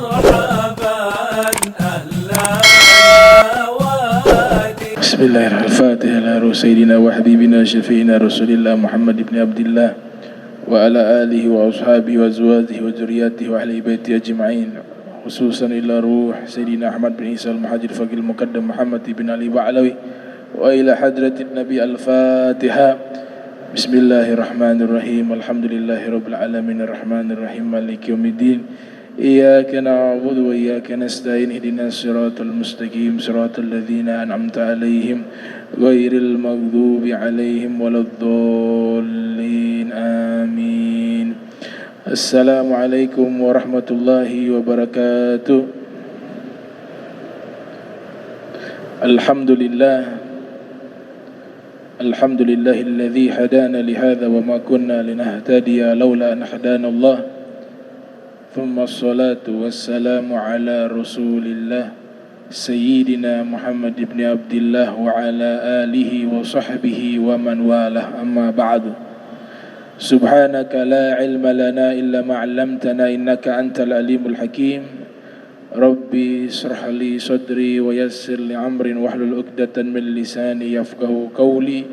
Bismillahirrahmanirrahim. Ala Sayyidina wa Habibina Syafi'ina Rasulillah Muhammad ibn Abdillah wa ala alihi wa ashabihi wa azwajihi wa zuriyatihi wa ahli baiti ajma'in, khususan ila ruh Sayyidina Ahmad bin Isa al-Muhajir Faqil Muqaddam Muhammad ibn Ali Ba'alawi wa ila hadratin Nabi al-Fatiha. Bismillahirrahmanirrahim. Alhamdulillahi rabbil alamin arrahmanir rahim maliki yaumiddin. Iyyaka na'budu wa iyyaka nasta'in ihdinas siratal mustaqim siratal ladzina an'amta 'alaihim ghairil maghdubi 'alaihim waladdallin. Amin. Assalamualaikum warahmatullahi wabarakatuh. Alhamdulillahilladzi hadana li hadza wa ma kunna linahtadiya laula an hadana Allah. Thumma assalatu wassalamu ala rasulillah Sayyidina Muhammad ibn Abdillah wa ala alihi wa sahbihi wa man walah, amma ba'du. Subhanaka la ilma lana illa ma 'allamtana innaka antal alimul hakim. Rabbi israh li sadri wa yassir li amrin wahlul 'uqdatan min lisani yafqahu qawli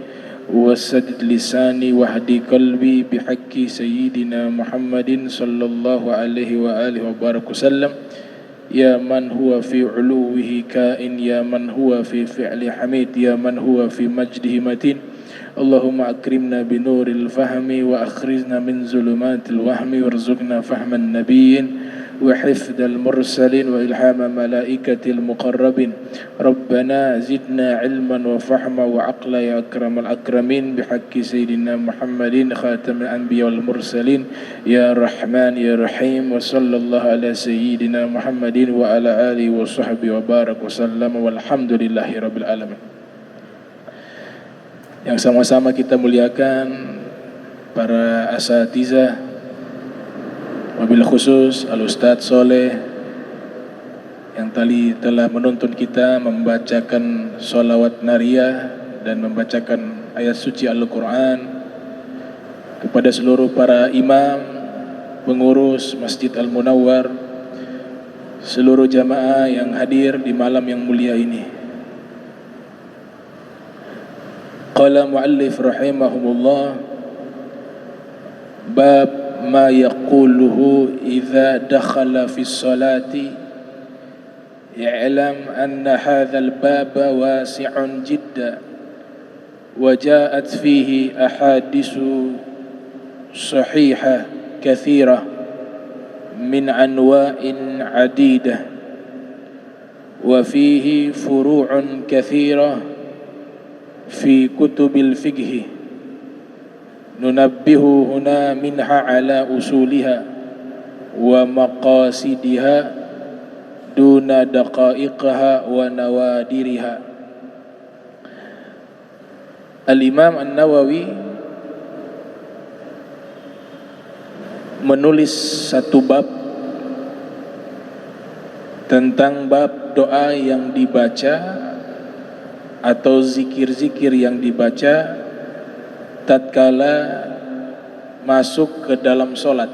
wasadid lisani wahdi qalbi bihaqqi sayyidina Muhammadin sallallahu alaihi wa alihi wa barak wasallam. Ya man huwa fi uluwihi kain, ya man huwa fi fi'li hamid, ya man huwa fi majdihi matin. Allahumma akrimna binuril fahmi wa akhrijna min zulumatil wahmi warzuqna fahman nabiyyin wa hifdal mursalin wa ilhama malaikatil muqarrabin. Rabbana zidna ilman wa fahma wa aqla ya akramal akramin bihaqqi sayyidina Muhammadin khatamil anbiya wal mursalin ya rahman ya rahim. Wa sallallahu ala sayyidina Muhammadin wa ala alihi wa sahbihi wa barak wa sallam walhamdulillahi rabbil alamin. Yang sama-sama kita muliakan para asatizah, wabil khusus Al-Ustadz Soleh yang tadi telah menuntun kita membacakan sholawat nariyah dan membacakan ayat suci Al-Quran, kepada seluruh para imam, pengurus Masjid Al-Munawwar, seluruh jamaah yang hadir di malam yang mulia ini. Qala muallif rahimahumullah, bab ma yaquluhu idza dakhala fi sholati. I'lam anna hadzal baba wasi'un jiddan wa ja'at fihi ahaditsu sahihah katsirah min anwa'in 'adidah wa fihi furu'un katsirah fi kutubil fiqh. Nunabbihu huna minha ala usuliha wa maqasidiha duna daqaiqaha wa nawadiriha. Al-Imam An-Nawawi menulis satu bab tentang bab doa yang dibaca atau zikir-zikir yang dibaca tatkala masuk ke dalam solat.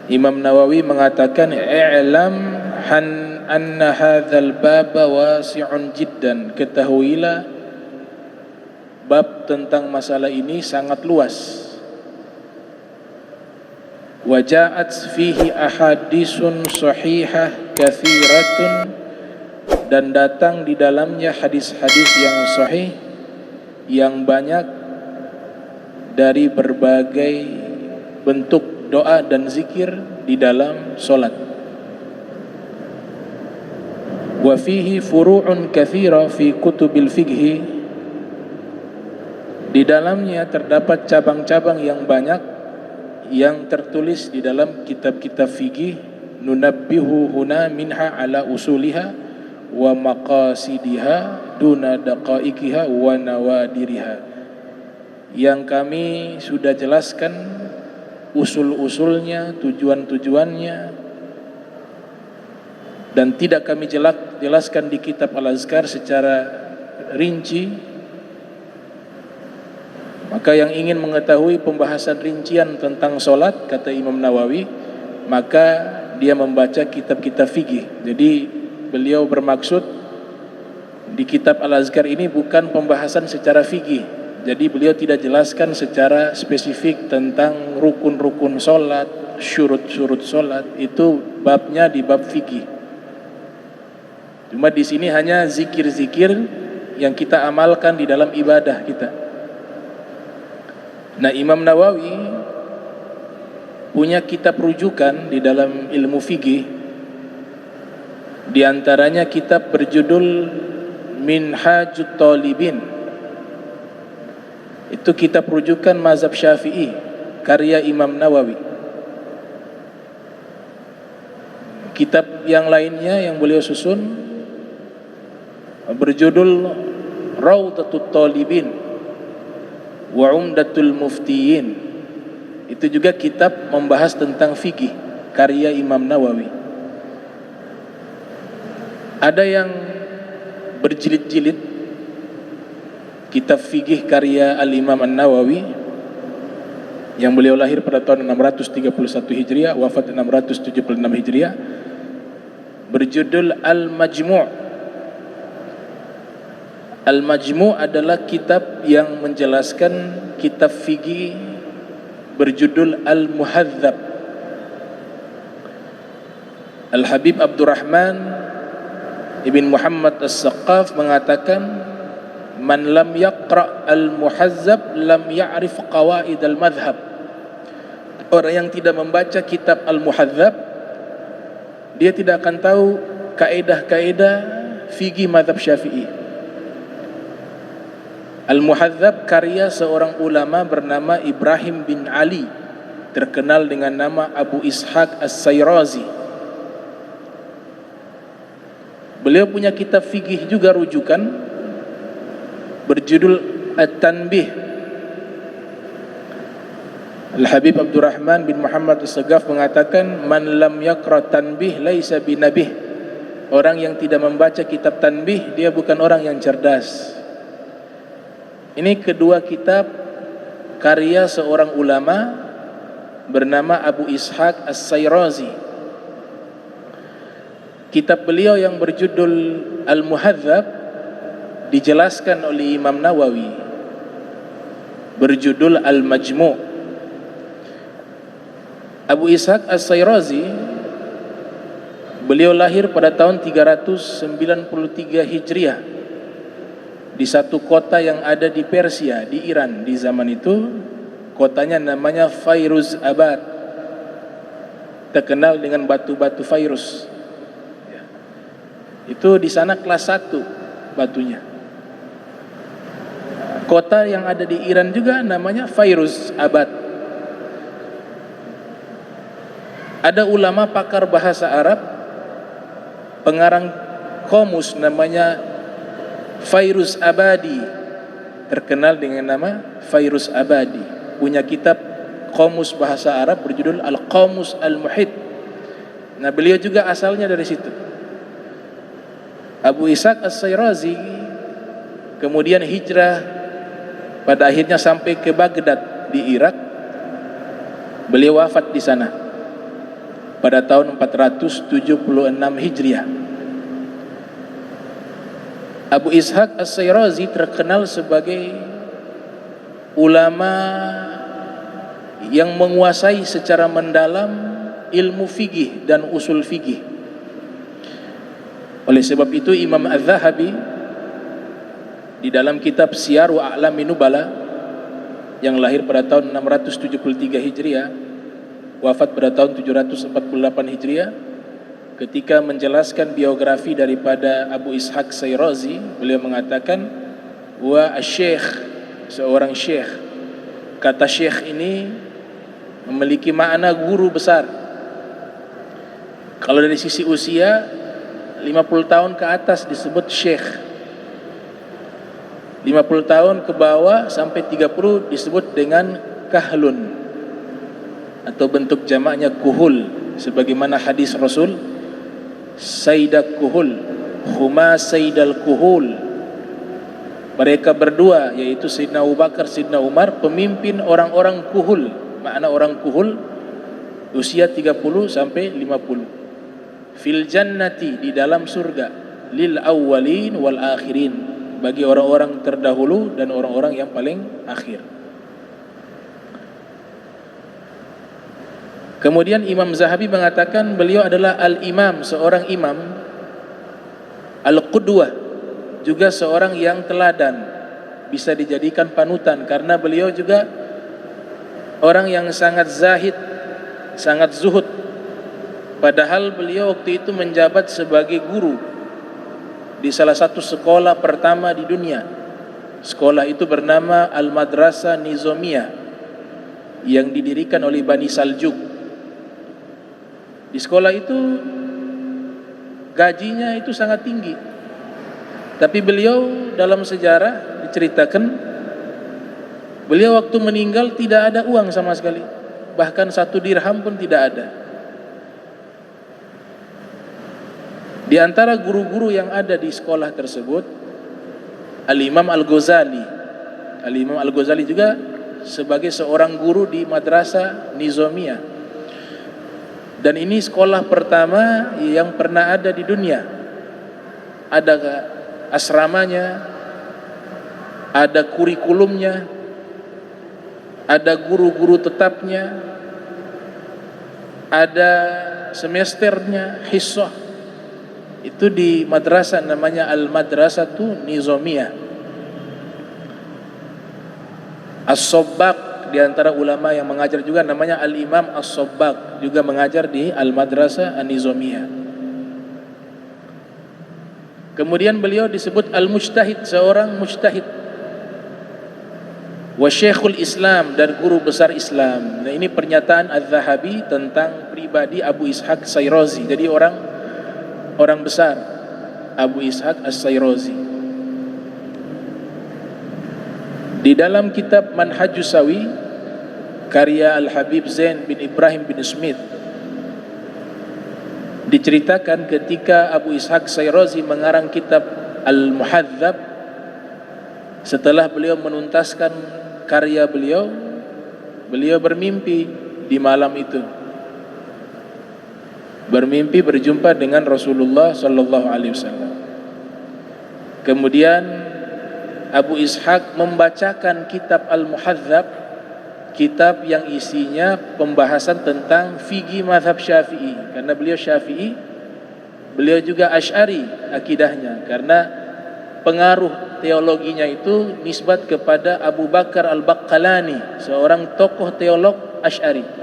Imam Nawawi mengatakan, i'lam anna hadzal baba wasi'un jiddan. Ketahuilah bab tentang masalah ini sangat luas. Wa ja'at fihi ahadisun sahihah katsiratun, dan datang di dalamnya hadis-hadis yang sahih yang banyak dari berbagai bentuk doa dan zikir di dalam solat. Wa fihi furu'un katsira fi kutubil fiqh. Di dalamnya terdapat cabang-cabang yang banyak yang tertulis di dalam kitab-kitab fikih. Nunabbihu huna minha ala usuliha wa maqasidiha duna daqaiqiha wa nawadiriha. Yang kami sudah jelaskan usul-usulnya, tujuan-tujuannya, dan tidak kami jelaskan di kitab Al-Azkar secara rinci. Maka yang ingin mengetahui pembahasan rincian tentang solat, kata Imam Nawawi, maka dia membaca kitab-kitab fikih. Jadi beliau bermaksud di kitab Al-Azkar ini bukan pembahasan secara fikih. Jadi beliau tidak jelaskan secara spesifik tentang rukun-rukun solat, syurut-syurut solat, itu babnya di bab fikih. Cuma di sini hanya zikir-zikir yang kita amalkan di dalam ibadah kita. Nah, Imam Nawawi punya kitab rujukan di dalam ilmu fikih. Di antaranya kitab berjudul Minhajut Talibin. Itu kitab rujukan mazhab Syafi'i, karya Imam Nawawi. Kitab yang lainnya yang beliau susun berjudul Rawdatut Talibin wa Umdatul Muftiyin. Itu juga kitab membahas tentang fikih, karya Imam Nawawi. Ada yang berjilid-jilid kitab fikih karya Al-Imam An-Nawawi yang beliau lahir pada tahun 631 Hijriah, wafat 676 Hijriah, berjudul Al-Majmu'. Al-Majmu' adalah kitab yang menjelaskan kitab fikih berjudul Al-Muhadzab. Al-Habib Abdurrahman Ibn Muhammad As-Saqqaf mengatakan, man lam yaqra' al-muhazzab lam ya'rif qawaid al-madhhab. Orang yang tidak membaca kitab al-muhazzab, dia tidak akan tahu kaedah-kaedah fikih mazhab Syafi'i. Al-Muhadzab karya seorang ulama bernama Ibrahim bin Ali, terkenal dengan nama Abu Ishaq As-Sayrazi. Beliau punya kitab fikih juga rujukan berjudul At-Tanbih. Al-Habib Abdurrahman bin Muhammad As-Saqqaf mengatakan, man lam yaqra tanbih laisa binabih. Orang yang tidak membaca kitab Tanbih, dia bukan orang yang cerdas. Ini kedua kitab karya seorang ulama bernama Abu Ishaq As-Sayrazi. Kitab beliau yang berjudul Al-Muhadzab dijelaskan oleh Imam Nawawi berjudul Al-Majmu'. Abu Ishaq As-Sayrazi, beliau lahir pada tahun 393 Hijriah di satu kota yang ada di Persia, di Iran. Di zaman itu kotanya namanya Fairuz Abad, terkenal dengan batu-batu Fairuz. Itu di sana kelas 1 batunya. Kota yang ada di Iran juga namanya Fairuz Abad. Ada ulama pakar bahasa Arab, pengarang komus namanya Fairuz Abadi, terkenal dengan nama Fairuz Abadi, punya kitab komus bahasa Arab berjudul Al-Qamus Al-Muhit. Nah, beliau juga asalnya dari situ. Abu Ishaq As-Sayrazi kemudian hijrah, pada akhirnya sampai ke Baghdad di Irak. Beliau wafat di sana pada tahun 476 Hijriah. Abu Ishaq As-Sayrazi terkenal sebagai ulama yang menguasai secara mendalam ilmu fikih dan usul fikih. Oleh sebab itu Imam Az-Zahabi di dalam kitab Syiaru A'lamin Nubala yang lahir pada tahun 673 Hijriah, wafat pada tahun 748 Hijriah, ketika menjelaskan biografi daripada Abu Ishaq Sayrazi, beliau mengatakan, wa asy-syekh, seorang syekh. Kata syekh ini memiliki makna guru besar. Kalau dari sisi usia 50 tahun ke atas disebut syekh, 50 tahun ke bawah sampai 30 disebut dengan kahlun, atau bentuk jamaknya kuhul, sebagaimana hadis Rasul, Sayyidak kuhul, huma Sayyidal kuhul. Mereka berdua, yaitu Sayyidina Abu Bakar, Sayyidina Umar, pemimpin orang-orang kuhul. Makna orang kuhul, usia 30 sampai 50. Fil jannati, di dalam surga, lil awwalin wal akhirin, bagi orang-orang terdahulu dan orang-orang yang paling akhir. Kemudian Imam Zahabi mengatakan beliau adalah al-imam, seorang imam, al-qudwah, juga seorang yang teladan, bisa dijadikan panutan karena beliau juga orang yang sangat zahid, sangat zuhud. Padahal beliau waktu itu menjabat sebagai guru di salah satu sekolah pertama di dunia. Sekolah itu bernama Al-Madrasah Nizamiyah yang didirikan oleh Bani Saljuk. Di sekolah itu gajinya itu sangat tinggi. Tapi beliau dalam sejarah diceritakan beliau waktu meninggal tidak ada uang sama sekali. Bahkan 1 dirham pun tidak ada. Di antara guru-guru yang ada di sekolah tersebut, Al-Imam Al-Ghazali. Al-Imam Al-Ghazali juga sebagai seorang guru di Madrasah Nizamiyah. Dan ini sekolah pertama yang pernah ada di dunia. Ada asramanya, ada kurikulumnya, ada guru-guru tetapnya, ada semesternya, hissah. Itu di madrasah namanya Al-Madrasatu Nizamiyah. As-Sabbaq di antara ulama yang mengajar juga namanya Al-Imam As-Sabbaq, juga mengajar di Al-Madrasah An-Nizamiyah. Kemudian beliau disebut Al-Mujtahid, seorang mujtahid. Wa Syekhul Islam, dan guru besar Islam. Nah, ini pernyataan Az-Zahabi tentang pribadi Abu Ishaq As-Sayrazi. Jadi orang besar Abu Ishaq As-Sayrazi. Di dalam kitab Manhajus Sawi karya Al-Habib Zain bin Ibrahim bin Smith diceritakan ketika Abu Ishaq Sayrazi mengarang kitab Al-Muhadzab, setelah beliau menuntaskan karya beliau bermimpi di malam itu. Bermimpi berjumpa dengan Rasulullah sallallahu alaihi wasallam. Kemudian Abu Ishaq membacakan kitab Al-Muhadzab, kitab yang isinya pembahasan tentang fikih mazhab Syafi'i. Karena beliau Syafi'i, beliau juga Asy'ari akidahnya, karena pengaruh teologinya itu nisbat kepada Abu Bakar Al-Baqqalani, seorang tokoh teolog Asy'ari.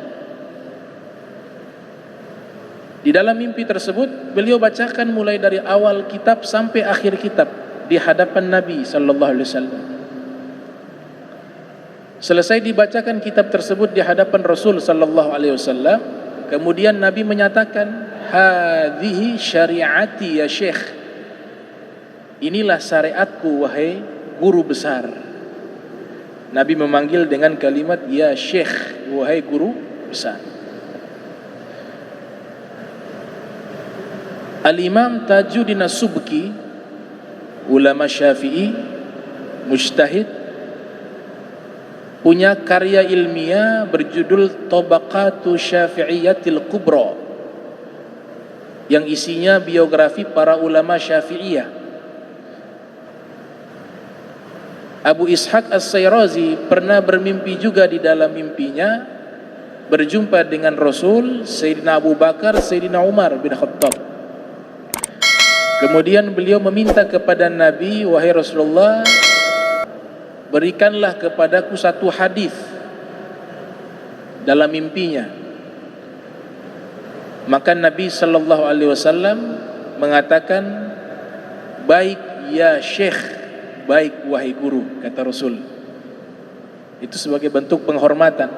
Di dalam mimpi tersebut beliau bacakan mulai dari awal kitab sampai akhir kitab di hadapan Nabi sallallahu alaihi wasallam. Selesai dibacakan kitab tersebut di hadapan Rasul sallallahu alaihi wasallam, kemudian Nabi menyatakan, "Hadhihi syari'ati ya Syekh." Inilah syariatku wahai guru besar. Nabi memanggil dengan kalimat ya Syekh, wahai guru besar. Al-Imam Tajuddin As-Subki, ulama Syafi'i, mujtahid, punya karya ilmiah berjudul Tabaqatu Syafi'iyatil Kubra, yang isinya biografi para ulama Syafi'iyah. Abu Ishaq As-Sayrazi pernah bermimpi juga, di dalam mimpinya berjumpa dengan Rasul, Sayyidina Abu Bakar, Sayyidina Umar bin Khattab. Kemudian beliau meminta kepada Nabi, wahai Rasulullah, berikanlah kepadaku satu hadis dalam mimpinya. Maka Nabi sallallahu alaihi wasallam mengatakan, baik ya Syekh, baik wahai guru, kata Rasul. Itu sebagai bentuk penghormatan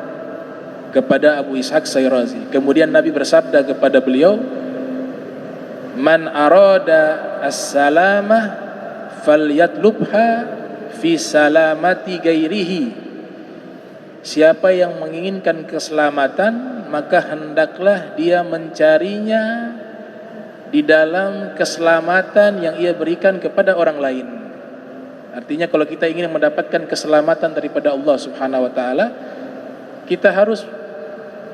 kepada Abu Ishaq Sayrazi. Kemudian Nabi bersabda kepada beliau, man arada as-salamah falyatlubha fi salamati gairihi. Siapa yang menginginkan keselamatan, maka hendaklah dia mencarinya di dalam keselamatan yang ia berikan kepada orang lain. Artinya kalau kita ingin mendapatkan keselamatan daripada Allah Subhanahu wa taala, kita harus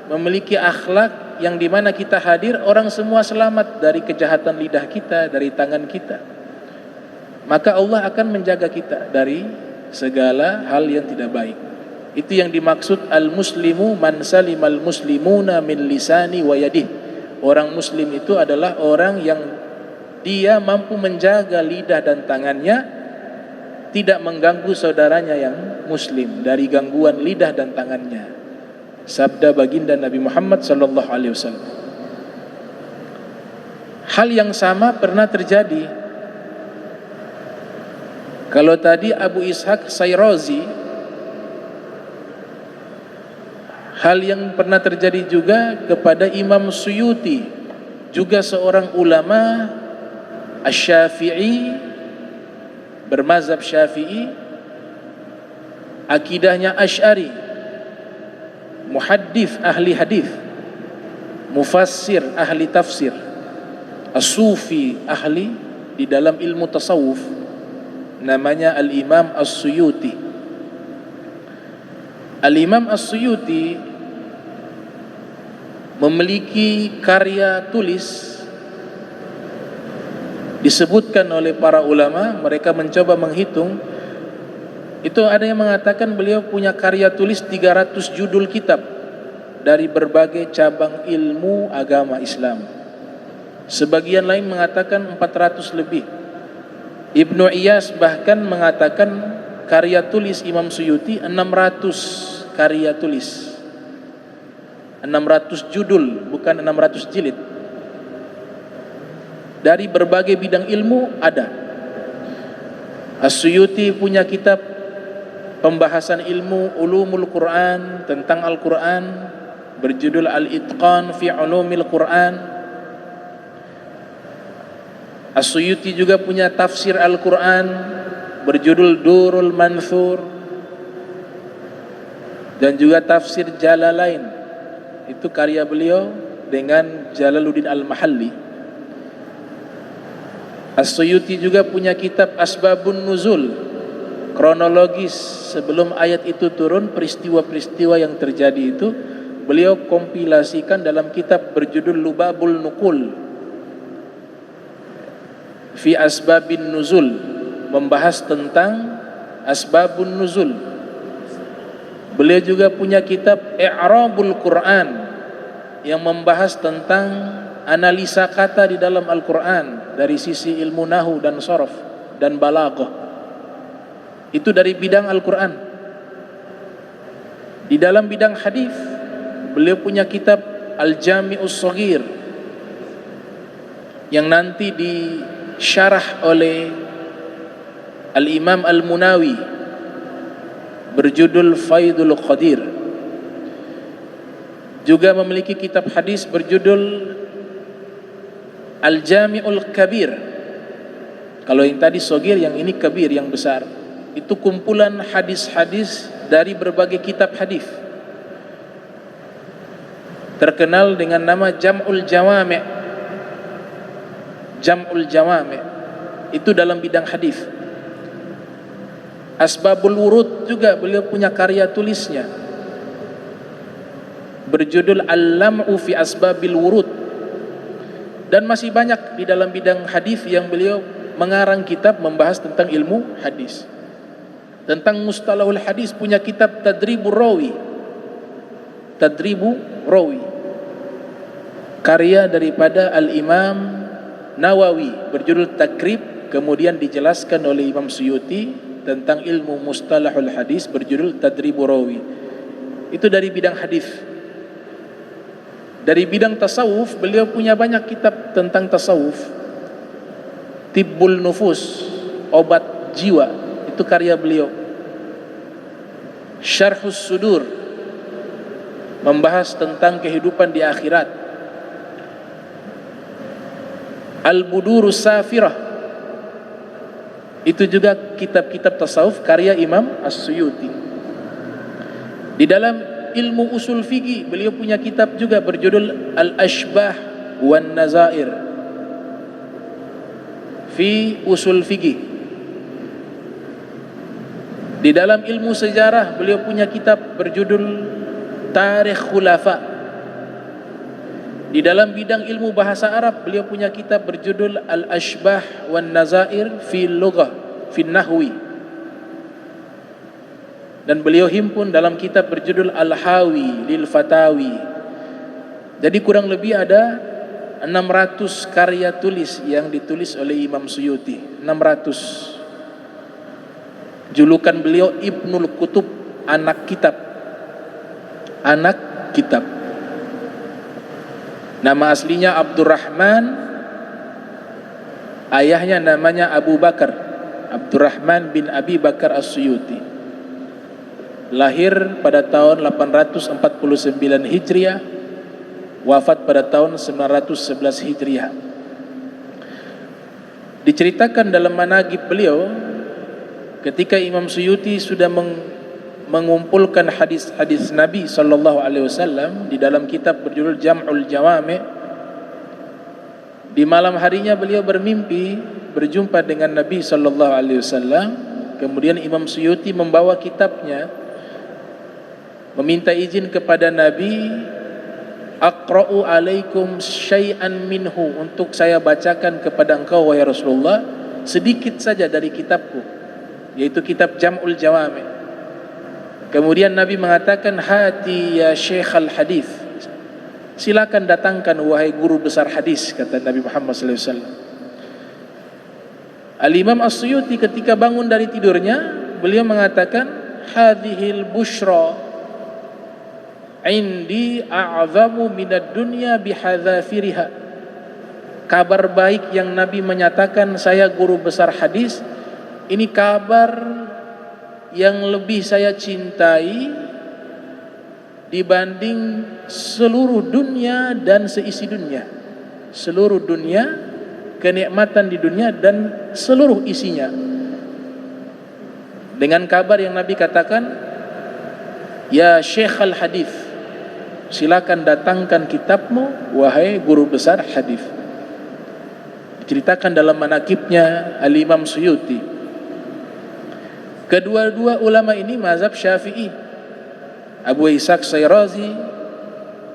memiliki akhlak yang dimana kita hadir, orang semua selamat dari kejahatan lidah kita, dari tangan kita. Maka Allah akan menjaga kita dari segala hal yang tidak baik. Itu yang dimaksud al-muslimu man salimal muslimuna min lisani wa yadih. Orang muslim itu adalah orang yang dia mampu menjaga lidah dan tangannya, tidak mengganggu saudaranya yang muslim dari gangguan lidah dan tangannya. Sabda baginda Nabi Muhammad sallallahu alaihi wasallam. Hal yang sama pernah terjadi. Kalau tadi Abu Ishaq Sayrazi, hal yang pernah terjadi juga kepada Imam Suyuti, juga seorang ulama Asy-Syafi'i, bermazhab Syafi'i, akidahnya Asy'ari, muhaddits ahli hadis, mufassir ahli tafsir, as-sufi ahli di dalam ilmu tasawuf, namanya Al-Imam As-Suyuti. Al-Imam As-Suyuti memiliki karya tulis, disebutkan oleh para ulama, mereka mencoba menghitung, itu ada yang mengatakan beliau punya karya tulis 300 judul kitab dari berbagai cabang ilmu agama Islam. Sebagian lain mengatakan 400 lebih. Ibnu Iyas bahkan mengatakan karya tulis Imam Suyuti 600 karya tulis, 600 judul, bukan 600 jilid. Dari berbagai bidang ilmu ada. As-Suyuti punya kitab pembahasan ilmu ulumul Quran, tentang Al-Quran, berjudul Al-Itqan fi Ulumil Quran. As-Suyuti juga punya tafsir Al-Quran berjudul Durul Manthur, dan juga tafsir Jalalain, itu karya beliau dengan Jalaluddin Al-Mahalli. As-Suyuti juga punya kitab Asbabun Nuzul, kronologis sebelum ayat itu turun, peristiwa-peristiwa yang terjadi itu beliau kompilasikan dalam kitab berjudul Lubabul Nuqul fi Asbabin Nuzul, membahas tentang Asbabun Nuzul. Beliau juga punya kitab I'rabul Quran yang membahas tentang analisa kata di dalam Al-Quran dari sisi ilmu nahu dan sharaf dan balaghah. Itu dari bidang Al-Quran. Di dalam bidang hadis, beliau punya kitab Al-Jami'us Shaghir yang nanti disyarah oleh Al-Imam Al-Munawi berjudul Faidul Qadir. Juga memiliki kitab hadis berjudul Al-Jami'ul Kabir. Kalau yang tadi Shaghir, yang ini Kabir, yang besar. Itu kumpulan hadis-hadis dari berbagai kitab hadis. Terkenal dengan nama Jam'ul Jawami'. Jam'ul Jawami' itu dalam bidang hadis. Asbabul Wurud juga beliau punya karya tulisnya berjudul Al-Lam'u fi Asbabil Wurud. Dan masih banyak di dalam bidang hadis yang beliau mengarang kitab membahas tentang ilmu hadis. Tentang mustalahul hadis punya kitab Tadribur Rawi. Tadribu Rawi, karya daripada Al-Imam Nawawi berjudul Takrib, kemudian dijelaskan oleh Imam Suyuti tentang ilmu mustalahul hadis berjudul Tadribur Rawi. Itu dari bidang hadis. Dari bidang tasawuf beliau punya banyak kitab tentang tasawuf. Tibbul Nufus, obat jiwa, itu karya beliau. Syarhus Sudur, membahas tentang kehidupan di akhirat. Al-Budurus Safirah, itu juga kitab-kitab tasawuf karya Imam As-Suyuti. Di dalam ilmu usul fikih beliau punya kitab juga berjudul Al-Ashbah wan Nazair fi usul fikih. Di dalam ilmu sejarah beliau punya kitab berjudul Tarikh Khulafa, Di dalam bidang ilmu bahasa Arab, beliau punya kitab berjudul Al-Ashbah wan Nazair fi Lughah fi Nahwi. Dan beliau himpun dalam kitab berjudul Al-Hawi lil Fatawi. Jadi kurang lebih ada 600 karya tulis yang ditulis oleh Imam Suyuti. 600. Julukan beliau Ibnul Kutub, anak kitab. Anak kitab. Nama aslinya Abdurrahman, ayahnya namanya Abu Bakar, Abdurrahman bin Abi Bakar As-Suyuti. Lahir pada tahun 849 Hijriah, wafat pada tahun 911 Hijriah. Diceritakan dalam manaqib beliau, ketika Imam Suyuti sudah mengumpulkan hadis-hadis Nabi sallallahu alaihi wasallam di dalam kitab berjudul Jam'ul Jawami', di malam harinya beliau bermimpi berjumpa dengan Nabi sallallahu alaihi wasallam. Kemudian Imam Suyuti membawa kitabnya, meminta izin kepada Nabi, aqra'u alaikum syai'an minhu, untuk saya bacakan kepada engkau wahai Rasulullah sedikit saja dari kitabku, yaitu kitab Jam'ul Jawami'. Kemudian Nabi mengatakan, hati ya Syekh al-Hadith, silakan datangkan wahai guru besar hadis, kata Nabi Muhammad sallallahu alaihi wasallam. Al-Imam As-Suyuti ketika bangun dari tidurnya, beliau mengatakan, hadhil bushra indi a'zamu minad dunya bihadzafiriha. Kabar baik yang Nabi menyatakan saya guru besar hadis, ini kabar yang lebih saya cintai dibanding seluruh dunia dan seisi dunia. Seluruh dunia, kenikmatan di dunia dan seluruh isinya. Dengan kabar yang Nabi katakan, ya Syekh al-Hadith, silakan datangkan kitabmu wahai guru besar hadis. Diceritakan dalam manaqibnya Al-Imam Suyuti. Kedua-dua ulama ini mazhab Syafi'i. Abu Ishaq Sayrazi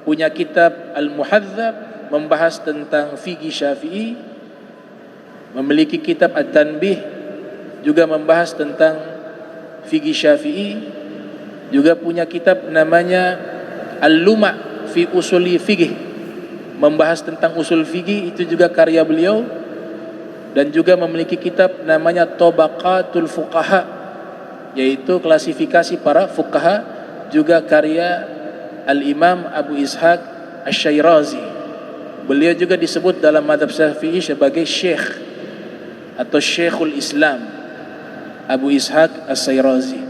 punya kitab Al-Muhadzab membahas tentang fikih Syafi'i, memiliki kitab At-Tanbih juga membahas tentang fikih Syafi'i, juga punya kitab namanya Al-Luma' fi Usuli Fiqh, membahas tentang usul fikih, itu juga karya beliau. Dan juga memiliki kitab namanya Tabaqatul Fuqaha, yaitu klasifikasi para fuqaha, juga karya Al-Imam Abu Ishaq Asy-Syairazi. Beliau juga disebut dalam mazhab Syafi'i sebagai Syekh atau Syekhul Islam, Abu Ishaq Asy-Syairazi.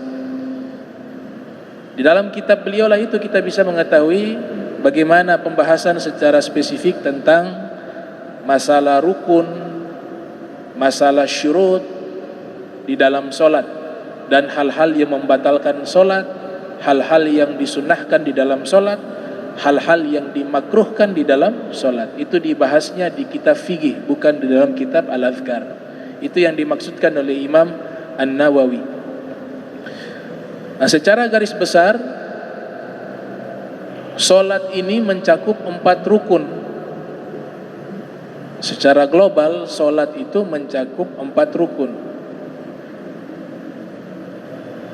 Di dalam kitab beliau lah itu kita bisa mengetahui bagaimana pembahasan secara spesifik tentang masalah rukun, masalah syurut di dalam solat, dan hal-hal yang membatalkan solat, hal-hal yang disunnahkan di dalam solat, hal-hal yang dimakruhkan di dalam solat. Itu dibahasnya di kitab fikih, bukan di dalam kitab Al-Adhkar. Itu yang dimaksudkan oleh Imam An-Nawawi. Nah, secara garis besar, solat ini mencakup 4 rukun. Secara global, solat itu mencakup 4 rukun.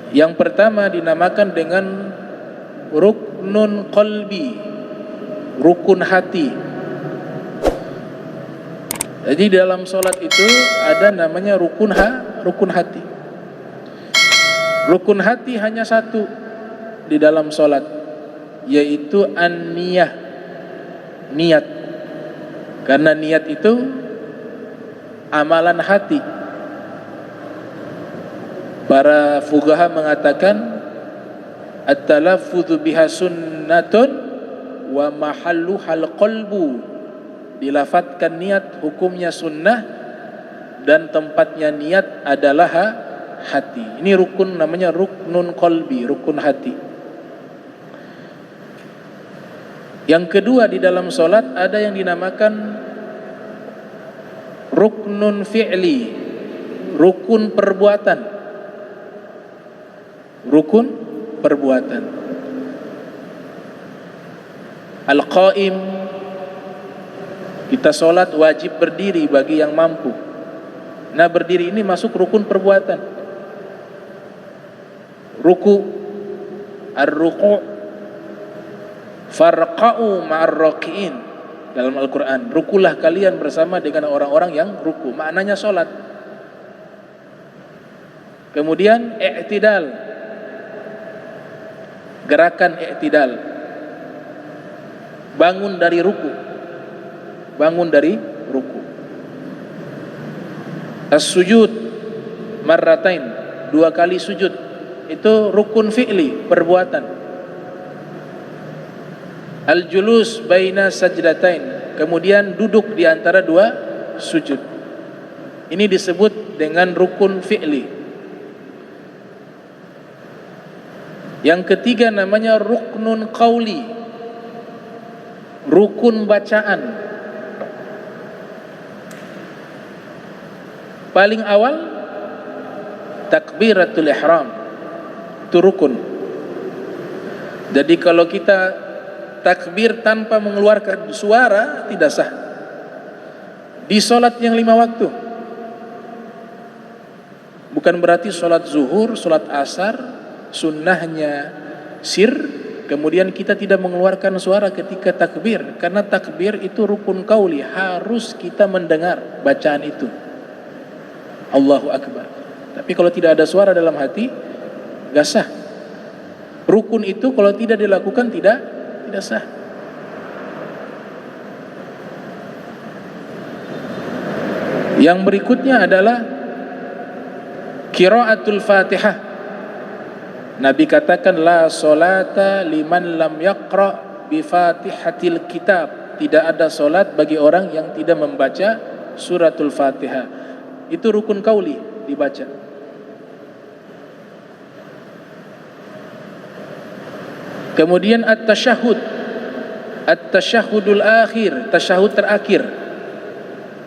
Yang pertama dinamakan dengan ruknun qalbi, rukun hati. Jadi dalam solat itu ada namanya rukun hati. Rukun hati hanya satu di dalam solat, yaitu an-niyah, niat. Karena niat itu amalan hati. Para fuqaha mengatakan at-talaffudzu biha sunnatun wa mahalluhal qalbu. Dilafatkan niat hukumnya sunnah dan tempatnya niat adalah hati. Ini rukun, namanya ruknun qalbi, rukun hati. Yang kedua di dalam solat ada yang dinamakan ruknun fi'li, rukun perbuatan. Rukun perbuatan. Al-Qaim Kita sholat wajib berdiri bagi yang mampu. Nah, berdiri ini masuk rukun perbuatan. Ruku, ar-ruku', farqa'u ma'ar raqi'in dalam Al-Quran. Rukulah kalian bersama dengan orang-orang yang ruku. Maknanya sholat. Kemudian i'tidal, gerakan i'tidal, bangun dari ruku. Bangun dari ruku. As-sujud marratain, 2 kali sujud. Itu rukun fi'li, perbuatan. Al-julus baina sajdatain, kemudian duduk di antara 2 sujud. Ini disebut dengan rukun fi'li. Yang ketiga namanya ruknun qauli, rukun bacaan. Paling awal takbiratul ihram, itu rukun. Jadi kalau kita takbir tanpa mengeluarkan suara tidak sah. Di sholat yang 5 waktu, bukan berarti sholat zuhur, sholat asar, sunnahnya sir, kemudian kita tidak mengeluarkan suara ketika takbir, karena takbir itu rukun qauli, harus kita mendengar bacaan itu. Allahu Akbar. Tapi kalau tidak ada suara dalam hati, gak sah. Rukun itu kalau tidak dilakukan tidak sah. Yang berikutnya adalah qiraatul Fatihah. Nabi katakan la solata liman lam yaqra bi Fatihatil kitab. Tidak ada solat bagi orang yang tidak membaca suratul Fatihah. Itu rukun qauli, dibaca. Kemudian at-tasyahud, at-tasyahudul akhir, tasyahud terakhir.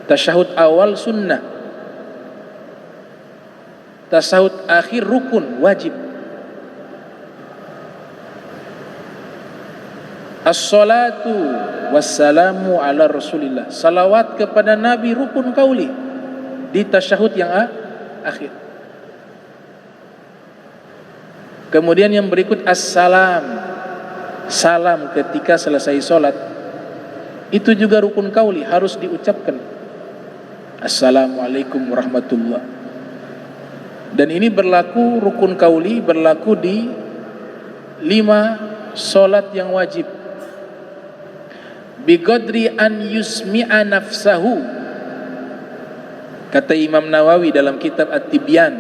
Tasyahud awal sunnah, tasyahud akhir rukun, wajib. As-salatu wassalamu ala Rasulillah, salawat kepada Nabi rukun qauli di tasyahud yang akhir. Kemudian yang berikut as-salam, salam ketika selesai sholat, itu juga rukun qauli, harus diucapkan. Assalamualaikum warahmatullah. Dan ini berlaku, rukun qauli berlaku di 5 sholat yang wajib. Biqadri an yusmi'a nafsahu, kata Imam Nawawi dalam kitab At-Tibyan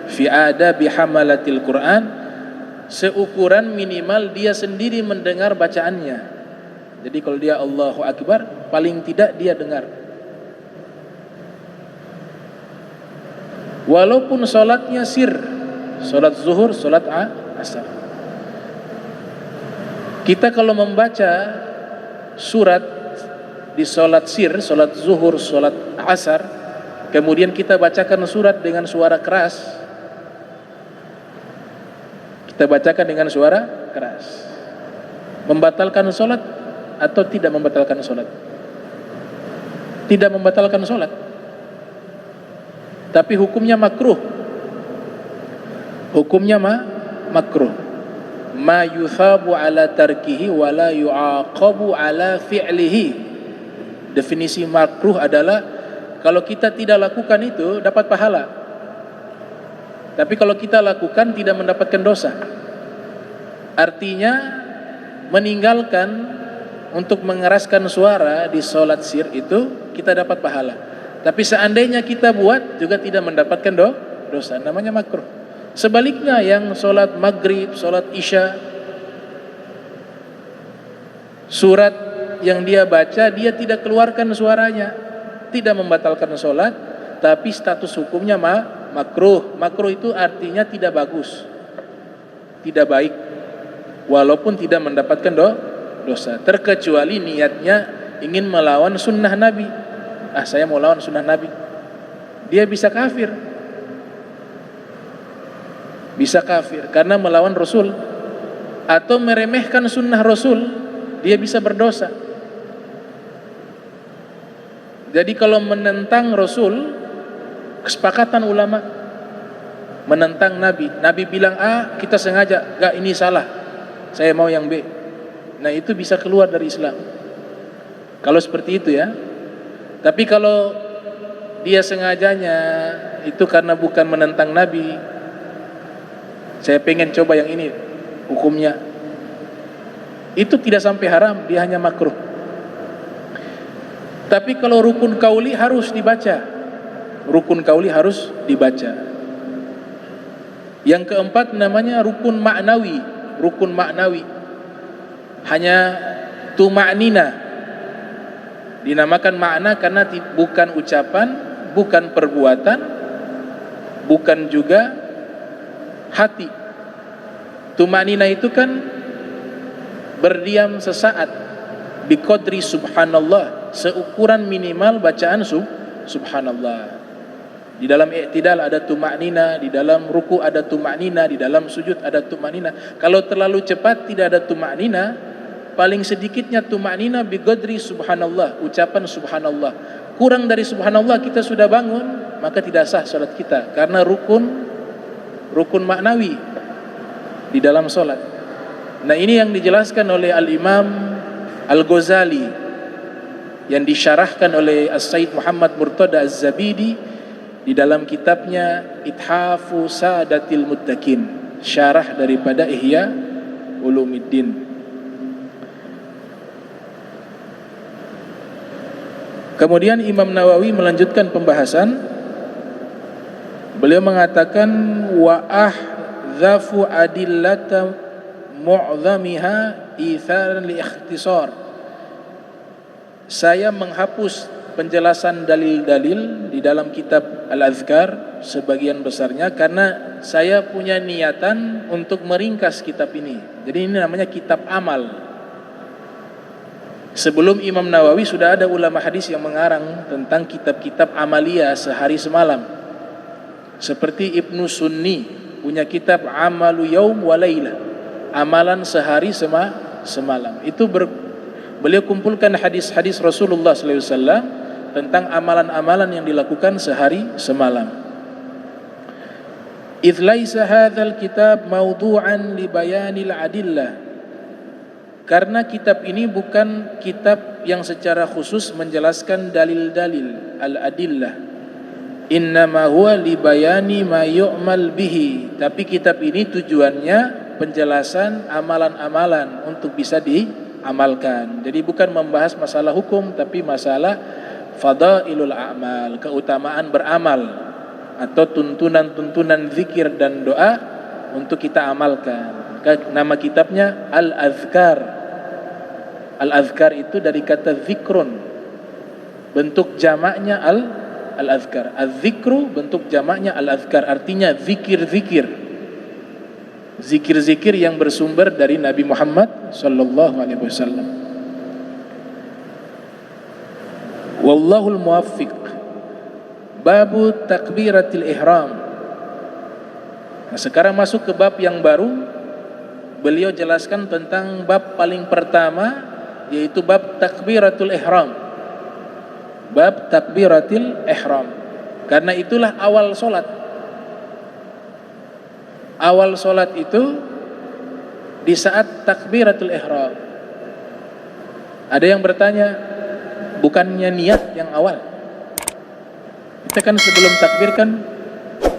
fi adabi hamalatil Quran, seukuran minimal dia sendiri mendengar bacaannya. Jadi kalau dia Allahu Akbar, paling tidak dia dengar. Walaupun sholatnya sir, sholat zuhur, sholat asar. Kita kalau membaca surat di sholat sir, sholat zuhur, sholat asar, kemudian kita bacakan surat dengan suara keras, kita bacakan dengan suara keras, membatalkan sholat atau tidak membatalkan sholat? Tidak membatalkan sholat, tapi hukumnya makruh. Hukumnya makruh. Ma yuthabu ala tarkihi wa la yu'aqabu ala fi'lihi. Definisi makruh adalah kalau kita tidak lakukan itu dapat pahala, tapi kalau kita lakukan tidak mendapatkan dosa. Artinya meninggalkan untuk mengeraskan suara di sholat sir itu kita dapat pahala, tapi seandainya kita buat juga tidak mendapatkan dosa, namanya makruh. Sebaliknya yang sholat maghrib, sholat isya, surat yang dia baca dia tidak keluarkan suaranya, tidak membatalkan sholat, tapi status hukumnya makruh. Makruh itu artinya tidak bagus, tidak baik, walaupun tidak mendapatkan dosa, terkecuali niatnya ingin melawan sunnah Nabi. Saya mau lawan sunnah Nabi, dia bisa kafir, bisa kafir karena melawan Rasul, atau meremehkan sunnah Rasul, dia bisa berdosa. Jadi kalau menentang Rasul, kesepakatan ulama. Menentang Nabi, Nabi bilang A, kita sengaja, enggak, ini salah, saya mau yang B. Nah itu bisa keluar dari Islam kalau seperti itu ya. Tapi kalau dia sengajanya itu karena bukan menentang Nabi, saya pengen coba yang ini, hukumnya itu tidak sampai haram, dia hanya makruh. Tapi kalau rukun kauli harus dibaca, rukun kauli harus dibaca. Yang keempat namanya rukun maknawi. Rukun maknawi hanya tuma'nina, dinamakan makna karena bukan ucapan, bukan perbuatan, bukan juga hati. Tuma'nina itu kan berdiam sesaat, biqadri subhanallah, seukuran minimal bacaan subhanallah. Di dalam i'tidal ada tuma'nina, di dalam ruku ada tuma'nina, di dalam sujud ada tuma'nina. Kalau terlalu cepat tidak ada tuma'nina, paling sedikitnya tuma'nina biqadri subhanallah, ucapan subhanallah. Kurang dari subhanallah kita sudah bangun, maka tidak sah salat kita karena rukun maknawi di dalam salat. Nah, ini yang dijelaskan oleh Al-Imam Al-Ghazali yang disyarahkan oleh As-Sayyid Muhammad Murtada Az-Zabidi di dalam kitabnya Ithafu Sadatil Muttaqin, syarah daripada Ihya Ulumuddin. Kemudian Imam Nawawi melanjutkan pembahasan. Beliau mengatakan wa ahdhafu adillata mu'dhamiha itharan li ikhtisar. Saya menghapus penjelasan dalil-dalil di dalam kitab Al-Azkar sebagian besarnya karena saya punya niatan untuk meringkas kitab ini. Jadi ini namanya kitab amal. Sebelum Imam Nawawi sudah ada ulama hadis yang mengarang tentang kitab-kitab amalia sehari semalam. Seperti Ibnu Sunni punya kitab Amalu Yaum wa Laila, amalan sehari semalam. Itu beliau kumpulkan hadis-hadis Rasulullah sallallahu alaihi wasallam tentang amalan-amalan yang dilakukan sehari semalam. Idz laisa hadzal kitab mawdu'an li bayanil adillah. Karena kitab ini bukan kitab yang secara khusus menjelaskan dalil-dalil al-adillah. Innama huwa li bayani ma yu'mal bihi. Tapi kitab ini tujuannya penjelasan amalan-amalan untuk bisa diamalkan. Jadi bukan membahas masalah hukum, tapi masalah fadailul a'mal, keutamaan beramal atau tuntunan-tuntunan zikir dan doa untuk kita amalkan. Nama kitabnya Al-Azkar. Al-Azkar itu dari kata zikrun, bentuk jamaknya Al-Azkar. Az-zikru bentuk jamaknya Al-Azkar, artinya zikir-zikir. Zikir-zikir yang bersumber dari Nabi Muhammad sallallahu alaihi wasallam. Wallahul muwaffiq. Babu takbiratil ihram. Nah, sekarang masuk ke bab yang baru. Beliau jelaskan tentang bab paling pertama, yaitu bab takbiratul ihram. Bab takbiratil ihram. Karena itulah awal solat. Awal solat itu di saat takbiratul ihram. Ada yang bertanya, bukannya niat yang awal? Kita kan sebelum takbir kan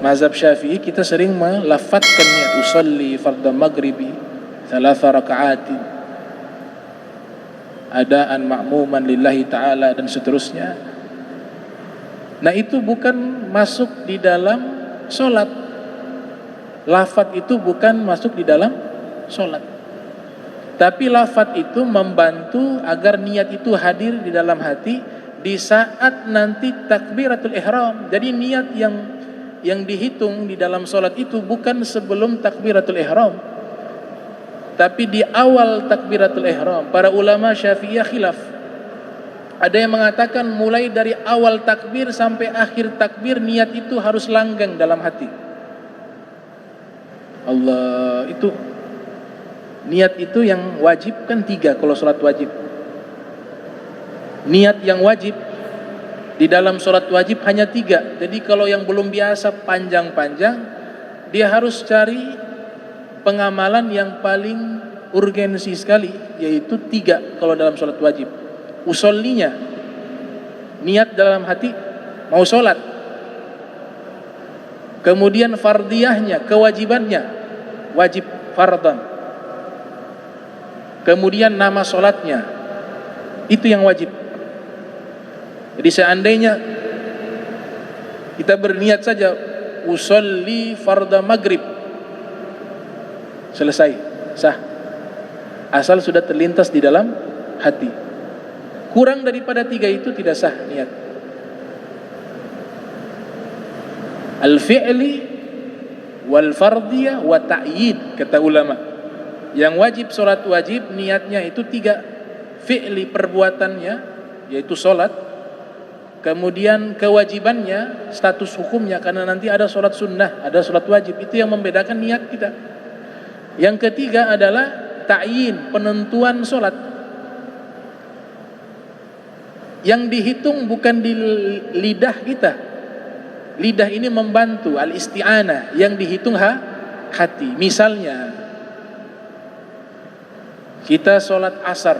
mazhab Syafi'i kita sering melafadzkan niat, usolli fardhu maghribi 3 raka'atin adaan ma'muman lillahi ta'ala dan seterusnya. Nah itu bukan masuk di dalam solat. Lafadz itu bukan masuk di dalam solat. Tapi lafadz itu membantu agar niat itu hadir di dalam hati di saat nanti takbiratul ihram. Jadi niat yang dihitung di dalam solat itu bukan sebelum takbiratul ihram, tapi di awal takbiratul ihram. Para ulama Syafi'iyah khilaf. Ada yang mengatakan mulai dari awal takbir sampai akhir takbir niat itu harus langgeng dalam hati. Allah, itu niat itu yang wajib kan 3 kalau sholat wajib. Niat yang wajib Di dalam sholat wajib hanya 3. Jadi kalau yang belum biasa panjang-panjang, dia harus cari pengamalan yang paling urgensi sekali, yaitu 3 kalau dalam sholat wajib. Usollinya, niat dalam hati mau sholat. Kemudian fardiyahnya, kewajibannya, wajib fardan. Kemudian nama sholatnya, itu yang wajib. Jadi seandainya kita berniat saja usolli farda maghrib, selesai, sah, asal sudah terlintas di dalam hati. Kurang daripada 3 itu tidak sah niat. Al-fi'li wal fardiyah wa ta'yid, kata ulama. Yang wajib, sholat wajib, niatnya itu 3. Fi'li, perbuatannya, yaitu sholat. Kemudian kewajibannya, status hukumnya, karena nanti ada sholat sunnah, ada sholat wajib. Itu yang membedakan niat kita. Yang ketiga adalah ta'yin, penentuan sholat. Yang dihitung bukan di lidah kita. Lidah ini membantu, al-isti'anah. Yang dihitung hati. Misalnya, kita sholat asar.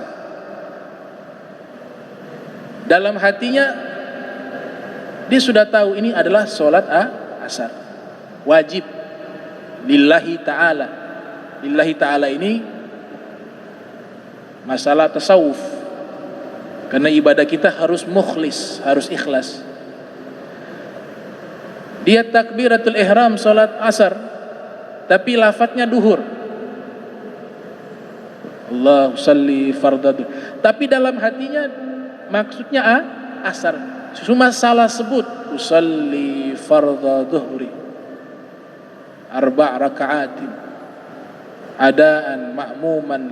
Dalam hatinya, dia sudah tahu ini adalah sholat asar. Wajib. Lillahi ta'ala. Lillahi ta'ala ini masalah tasawuf. Karena ibadah kita harus mukhlis, harus ikhlas. Dia takbiratul ihram sholat asar, tapi lafadznya duhur. Allah salli fardadu. Tapi dalam hatinya maksudnya asar. Cuma salah sebut. Usalli fardha dhuhri 4 raka'atin adaan ma'muman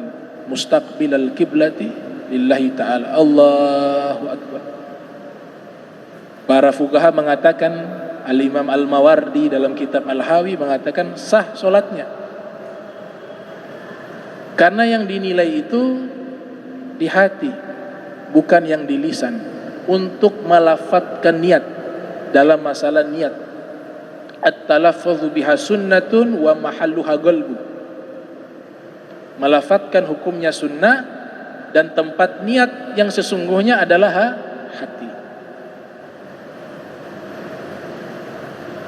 mustaqbilal kiblati lillahi ta'ala. Allahu akbar. Para fuqaha mengatakan, Al-Imam Al-Mawardi dalam kitab Al-Hawi mengatakan sah solatnya, karena yang dinilai itu di hati, bukan yang di lisan. Untuk melafadzkan niat dalam masalah niat, at-talaffudzu biha sunnatun wa mahalluha qalbu. Melafadzkan hukumnya sunnah dan tempat niat yang sesungguhnya adalah hati.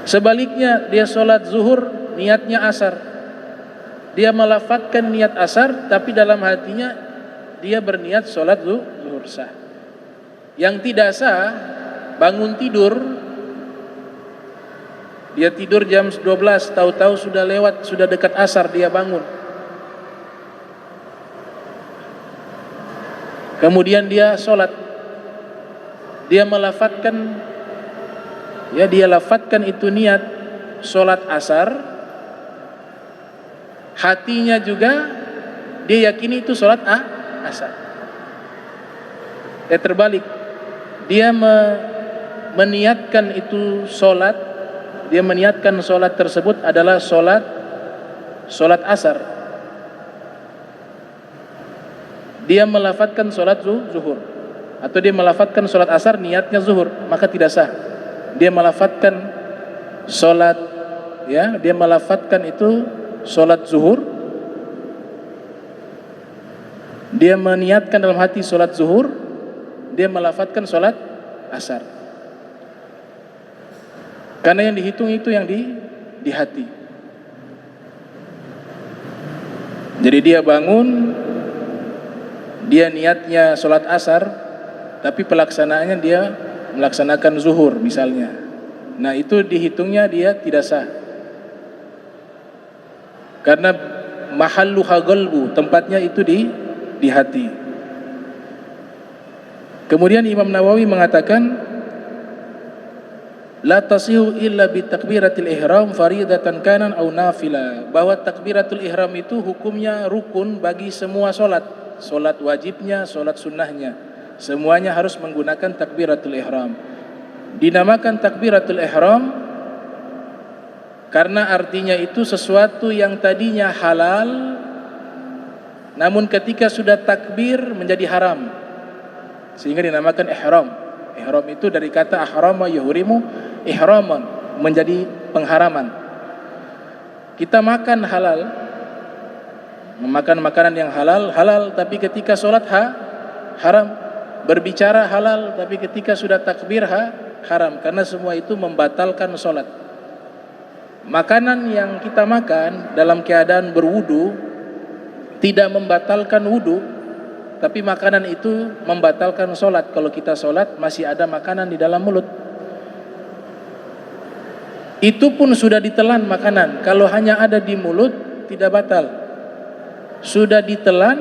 Sebaliknya, dia sholat zuhur, niatnya asar. Dia melafadzkan niat asar, tapi dalam hatinya dia berniat sholat zuhur, sah. Yang tidak sah, bangun tidur, dia tidur jam 12, tahu-tahu sudah lewat, sudah dekat asar, dia bangun. Kemudian dia sholat, dia melafadzkan, dia lafadzkan itu niat sholat asar, hatinya juga dia yakini itu sholat asar. Terbalik, dia meniatkan itu sholat, dia meniatkan sholat tersebut adalah sholat asar. Dia melafadzkan sholat zuhur, atau dia melafadzkan sholat asar, niatnya zuhur, maka tidak sah. Dia melafadzkan sholat, dia melafadzkan itu sholat zuhur, dia meniatkan dalam hati sholat zuhur, dia melafadzkan sholat asar. Karena yang dihitung itu yang di hati. Jadi dia bangun, dia niatnya sholat asar, tapi pelaksanaannya dia melaksanakan zuhur misalnya. Nah, itu dihitungnya dia tidak sah. Karena mahalluha qalbu, tempatnya itu di hati. Kemudian Imam Nawawi mengatakan, la tasihu illa bi takbiratil ihram faridatan kanan au nafila, bahwa takbiratul ihram itu hukumnya rukun bagi semua solat wajibnya, solat sunnahnya, semuanya harus menggunakan takbiratul ihram. Dinamakan takbiratul ihram karena artinya itu sesuatu yang tadinya halal, namun ketika sudah takbir menjadi haram, sehingga dinamakan ihram. Ihram itu dari kata ahrama yuhrimu ihraman, menjadi pengharaman. Kita makan halal, memakan makanan yang halal, tapi ketika sholat haram. Berbicara halal, tapi ketika sudah takbir haram, karena semua itu membatalkan sholat. Makanan yang kita makan dalam keadaan berwudu tidak membatalkan wudu, tapi makanan itu membatalkan sholat. Kalau kita sholat masih ada makanan di dalam mulut, itu pun sudah ditelan makanan. Kalau hanya ada di mulut tidak batal, sudah ditelan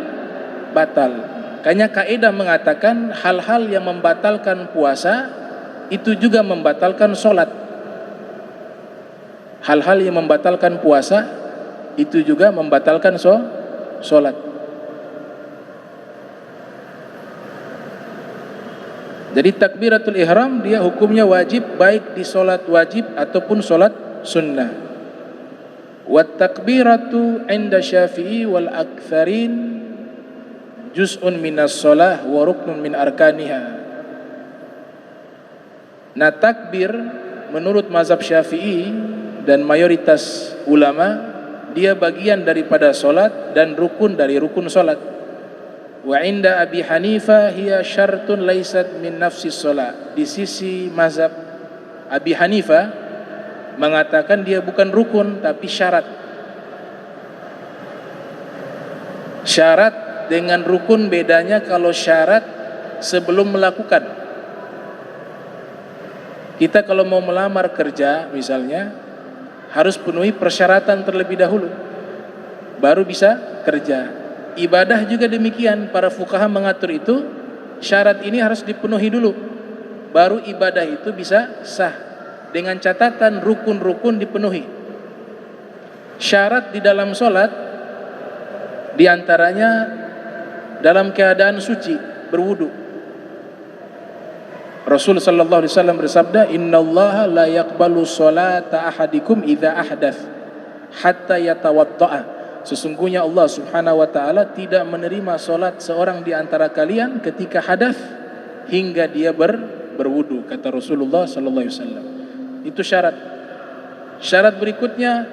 batal. Makanya kaidah mengatakan hal-hal yang membatalkan puasa itu juga membatalkan sholat. Hal-hal yang membatalkan puasa itu juga membatalkan sholat. Jadi takbiratul ihram dia hukumnya wajib, baik di sholat wajib ataupun sholat sunnah. Wat takbiratu inda Syafi'i wal aktsarin juz'un minas shalah wa ruknun min arkaniha. Nah, takbir menurut mazhab Syafi'i dan mayoritas ulama dia bagian daripada solat dan rukun dari rukun solat. Wa inda Abi Hanifah hiya syartun laisat min nafsis solat. Di sisi mazhab Abi Hanifah mengatakan dia bukan rukun tapi syarat. Syarat dengan rukun bedanya kalau syarat sebelum melakukan. Kita kalau mau melamar kerja misalnya harus penuhi persyaratan terlebih dahulu baru bisa kerja. Ibadah juga demikian, para fuqaha mengatur itu, syarat ini harus dipenuhi dulu baru ibadah itu bisa sah, dengan catatan rukun-rukun dipenuhi. Syarat di dalam sholat diantaranya dalam keadaan suci, berwudu. Rasul sallallahu alaihi wasallam bersabda, "Innallaha la yaqbalu sholata ahadikum idza ahdath hatta yatawaddaa." Sesungguhnya Allah Subhanahu wa taala tidak menerima salat seorang di antara kalian ketika hadas hingga dia berwudu, kata Rasulullah sallallahu alaihi wasallam. Itu syarat. Syarat berikutnya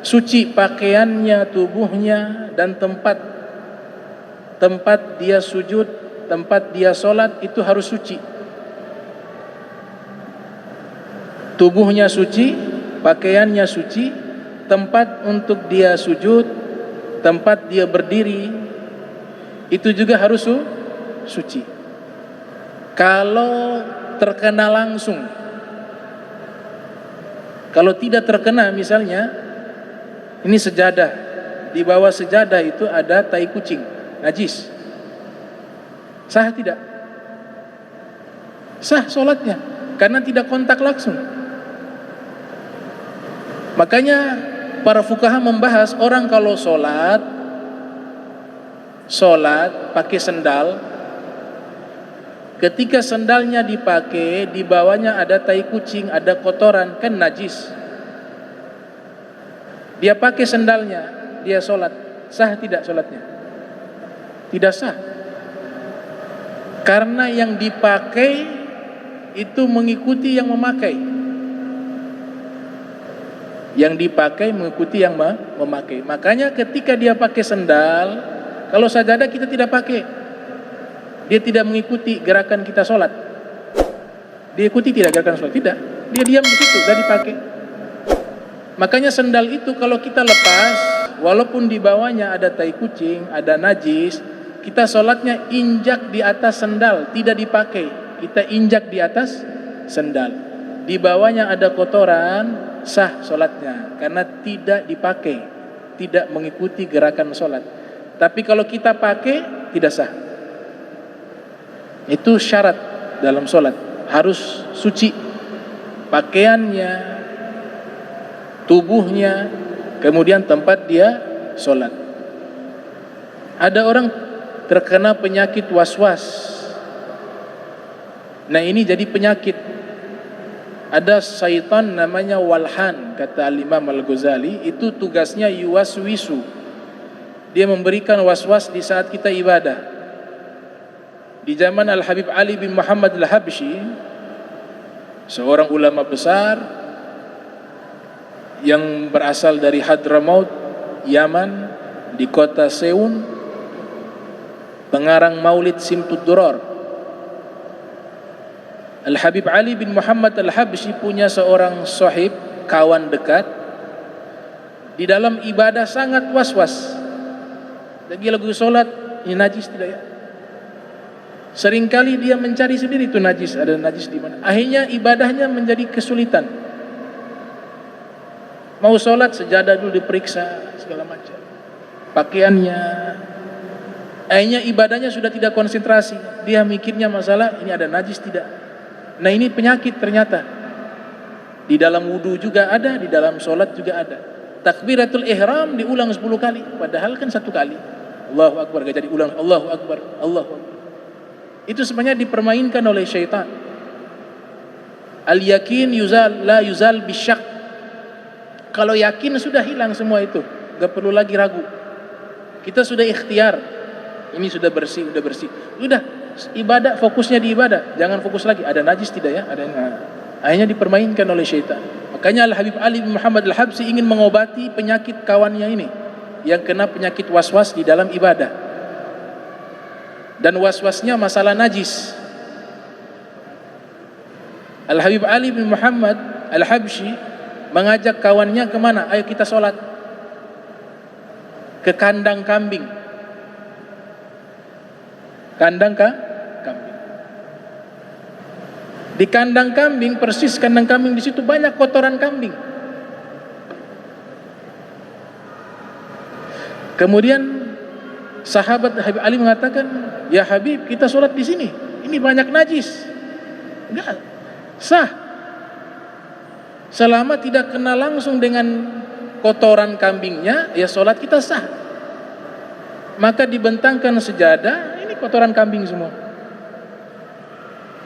suci pakaiannya, tubuhnya dan tempat dia sujud, tempat dia salat itu harus suci. Tubuhnya suci, pakaiannya suci, tempat untuk dia sujud, tempat dia berdiri itu juga harus suci. Kalau terkena langsung, kalau tidak terkena misalnya ini sejadah, di bawah sejadah itu ada tai kucing, najis, sah tidak? Sah sholatnya karena tidak kontak langsung. Makanya para fuqaha membahas orang kalau sholat pakai sendal, ketika sendalnya dipakai di bawahnya ada tai kucing, ada kotoran, kan najis. Dia pakai sendalnya, dia sholat, sah tidak sholatnya? Tidak sah, karena yang dipakai itu mengikuti yang memakai. Yang dipakai mengikuti yang memakai. Makanya ketika dia pakai sendal, kalau sajadah kita tidak pakai, dia tidak mengikuti gerakan kita sholat. Dia ikuti tidak gerakan sholat? Tidak. Dia diam di situ, tidak dipakai. Makanya sendal itu kalau kita lepas, walaupun di bawahnya ada tai kucing, ada najis, kita sholatnya injak di atas sendal, tidak dipakai. Kita injak di atas sendal. Di bawahnya ada kotoran, sah sholatnya karena tidak dipakai, tidak mengikuti gerakan sholat. Tapi kalau kita pakai tidak sah. Itu syarat dalam sholat, harus suci pakaiannya, tubuhnya, kemudian tempat dia sholat. Ada orang terkena penyakit was-was. Nah ini jadi penyakit. Ada syaitan namanya walhan, kata Al-Imam Al-Ghazali, itu tugasnya yuwaswisu. Dia memberikan was-was di saat kita ibadah. Di zaman Al-Habib Ali bin Muhammad Al-Habsyi, seorang ulama besar yang berasal dari Hadramaut, Yaman, di kota Seun, pengarang Maulid Simtud Durar. Al-Habib Ali bin Muhammad Al-Habsyi punya seorang sahib, kawan dekat, di dalam ibadah sangat was-was. Lagi sholat, ini najis tidak ya? Seringkali dia mencari sendiri itu najis, ada najis di mana. Akhirnya ibadahnya menjadi kesulitan. Mau sholat, sejadah dulu diperiksa segala macam, pakaiannya. Akhirnya ibadahnya sudah tidak konsentrasi. Dia mikirnya masalah ini ada najis tidak. Nah ini penyakit ternyata. Di dalam wudu juga ada, di dalam sholat juga ada. Takbiratul ihram diulang 10 kali, padahal kan 1 kali. Allahu Akbar, gak jadi ulang. Allahu Akbar, Allahu Akbar. Itu sebenarnya dipermainkan oleh syaitan. Al-yakin yuzal la yuzal bisyak. Kalau yakin sudah hilang semua itu, gak perlu lagi ragu. Kita sudah ikhtiar, ini sudah bersih, sudah ibadah, fokusnya di ibadah, jangan fokus lagi ada najis tidak ya, ada. Akhirnya dipermainkan oleh syaitan. Makanya Al-Habib Ali bin Muhammad Al-Habsyi ingin mengobati penyakit kawannya ini yang kena penyakit was-was di dalam ibadah. Dan was-wasnya masalah najis. Al-Habib Ali bin Muhammad Al-Habsyi mengajak kawannya kemana? Ayo kita sholat ke kandang kambing. Kandang kambing. Di kandang kambing, persis kandang kambing, di situ banyak kotoran kambing. Kemudian sahabat Habib Ali mengatakan, ya Habib, kita sholat di sini. Ini banyak najis. Enggak sah. Selama tidak kena langsung dengan kotoran kambingnya, ya sholat kita sah. Maka dibentangkan sejadah, ini kotoran kambing semua.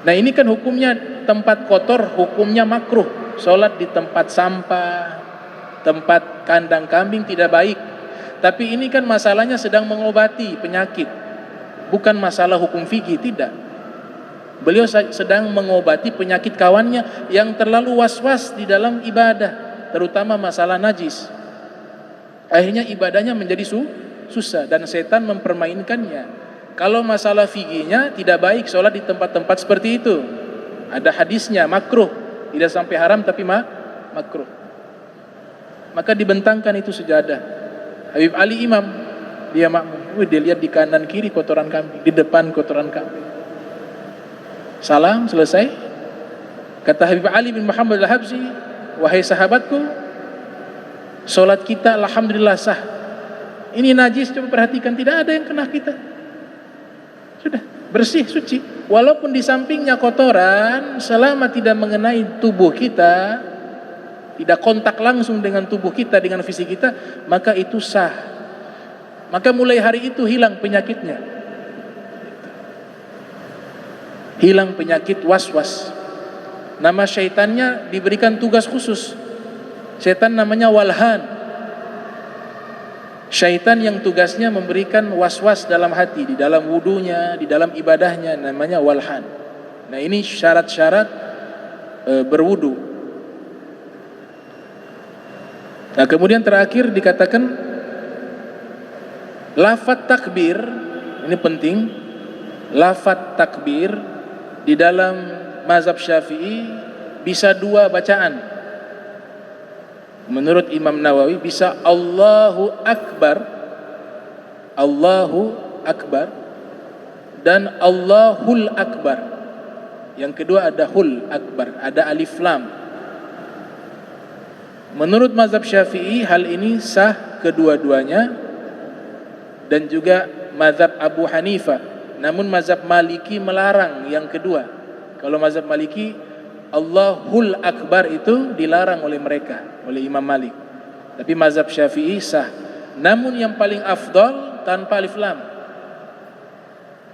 Nah ini kan hukumnya tempat kotor, hukumnya makruh. Sholat di tempat sampah, tempat kandang kambing tidak baik. Tapi ini kan masalahnya sedang mengobati penyakit, bukan masalah hukum fikih, tidak. Beliau sedang mengobati penyakit kawannya yang terlalu was-was di dalam ibadah, terutama masalah najis. Akhirnya ibadahnya menjadi susah dan setan mempermainkannya. Kalau masalah fikihnya tidak baik sholat di tempat-tempat seperti itu. Ada hadisnya, makruh, tidak sampai haram tapi makruh. Maka dibentangkan itu sejadah. Habib Ali imam, dia makmum. Dia lihat di kanan kiri kotoran kambing, di depan kotoran kambing. Salam, selesai. Kata Habib Ali bin Muhammad Al-Habsyi, wahai sahabatku, sholat kita alhamdulillah sah. Ini najis, coba perhatikan, tidak ada yang kena kita. Sudah bersih, suci. Walaupun di sampingnya kotoran, selama tidak mengenai tubuh kita, tidak kontak langsung dengan tubuh kita, dengan fisik kita, maka itu sah. Maka mulai hari itu hilang penyakitnya. Hilang penyakit was-was. Nama syaitannya diberikan tugas khusus. Syaitan namanya Walhan. Syaitan yang tugasnya memberikan was-was dalam hati, di dalam wudunya, di dalam ibadahnya, namanya Walhan. Nah ini syarat-syarat berwudu. Nah kemudian terakhir dikatakan lafaz takbir, ini penting. Lafaz takbir di dalam mazhab Syafi'i bisa 2 bacaan. Menurut Imam Nawawi bisa Allahu Akbar, Allahu Akbar, dan Allahul Akbar. Yang kedua ada Hul Akbar, ada alif lam. Menurut mazhab Syafi'i hal ini sah kedua-duanya, dan juga mazhab Abu Hanifah. Namun mazhab Maliki melarang yang kedua. Kalau mazhab Maliki, Allahul Akbar itu dilarang oleh mereka, oleh Imam Malik. Tapi mazhab Syafi'i sah. Namun yang paling afdal tanpa alif lam,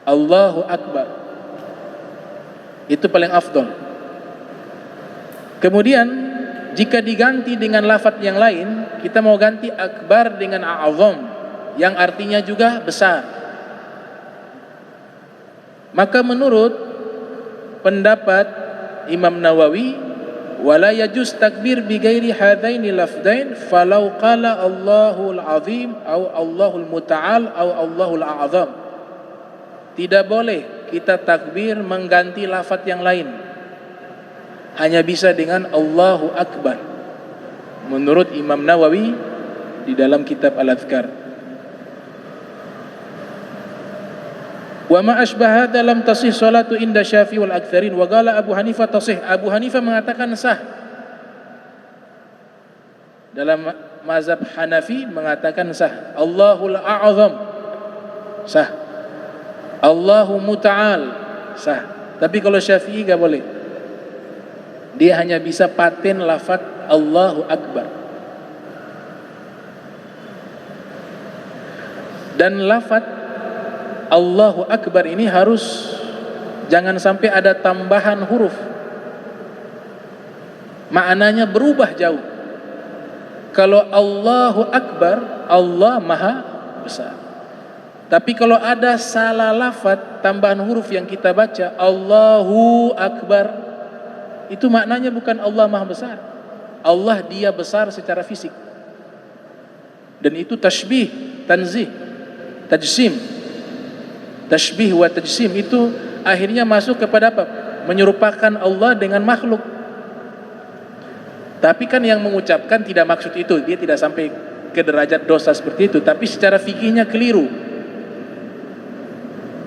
Allahu Akbar, itu paling afdal. Kemudian jika diganti dengan lafaz yang lain, kita mau ganti akbar dengan a'azam, yang artinya juga besar. Maka menurut pendapat Imam Nawawi, wala yajuz takbir bi ghairi hadaini lafdain falau qala Allahul azim au Allahul muta'al au Allahul a'zam. Tidak boleh kita takbir mengganti lafaz yang lain, hanya bisa dengan Allahu Akbar menurut Imam Nawawi di dalam kitab Al-Adhkar. Wa ma ashbaha dalam tasih salatu inda Syafi'i wal aktsarin wa qala Abu Hanifah tasih. Abu Hanifah mengatakan sah. Dalam mazhab Hanafi mengatakan sah. Allahul a'zam sah. Allahu muta'al sah. Tapi kalau Syafi'i enggak boleh. Dia hanya bisa paten lafaz Allahu Akbar. Dan lafaz Allahu Akbar ini harus jangan sampai ada tambahan huruf, maknanya berubah jauh. Kalau Allahu Akbar, Allah Maha Besar. Tapi kalau ada salah lafaz, tambahan huruf yang kita baca Allahu Akbar, itu maknanya bukan Allah Maha Besar. Allah Dia besar secara fisik. Dan itu tashbih, tanzih, tajsim. Tashbih wa tajsim itu akhirnya masuk kepada apa? Menyerupakan Allah dengan makhluk. Tapi kan yang mengucapkan tidak maksud itu, dia tidak sampai ke derajat dosa seperti itu, tapi secara fikihnya keliru.